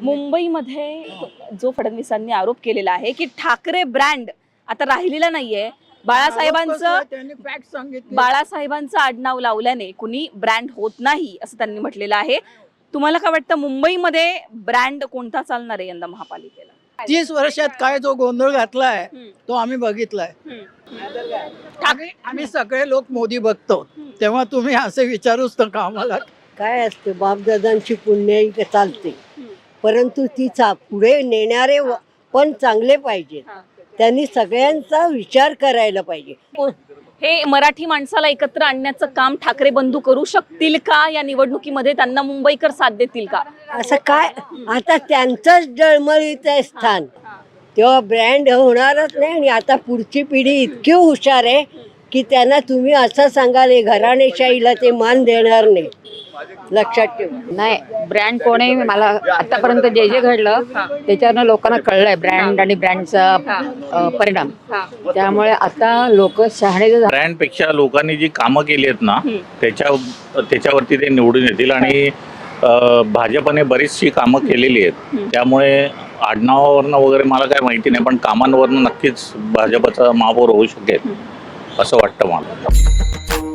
मुंबईमध्ये जो फडणवीसांनी आरोप केलेला आहे की ठाकरे ब्रँड आता राहिलेला नाहीये, बाळासाहेबांचं आडनाव लावल्याने कुणी ब्रँड होत नाही असं त्यांनी म्हटलेलं आहे. तुम्हाला काय वाटतं मुंबईमध्ये ब्रँड कोणता चालणार आहे यंदा महापालिकेला? 30 वर्षात काय जो गोंधळ घातलाय तो आम्ही बघितलाय. आम्ही सगळे लोक मोदी बघतो, तेव्हा तुम्ही असे विचारूच नका आम्हाला. काय असते, बापदादांची पुण्याई चालते, परंतु ती पुढे नेणारे पण चांगले पाहिजे. त्यांनी सगळ्यांचा विचार करायला पाहिजे. हे मराठी माणसाला एकत्र आणण्याचं काम ठाकरे बंधू करू शकतील का? या निवडणुकीमध्ये त्यांना मुंबईकर साथ देतील का? असं काय, आता त्यांचंच डळमळीत आहे स्थान, तेव्हा ब्रँड होणारच नाही. आणि आता पुढची पिढी इतकी हुशार आहे की त्यांना तुम्ही असं सांगाल घराणेशाहीला ते मान देणार नाही, लक्षात ठेवा. नाही, ब्रँड कोण आहे मला आतापर्यंत जे जे घडलं त्याच्यावरनं लोकांना कळलंय ब्रँड आणि ब्रँडचा परिणाम. त्यामुळे आता लोक शहाणे. ब्रँड पेक्षा लोकांनी जी कामं केली आहेत ना त्याच्यावरती ते निवडून येतील. आणि भाजपने बरीचशी कामं केलेली आहेत, त्यामुळे आडनावावरनं वगैरे मला काय माहिती नाही, पण कामांवरनं नक्कीच भाजपचा महापौर होऊ शकेल असं वाटतं मला.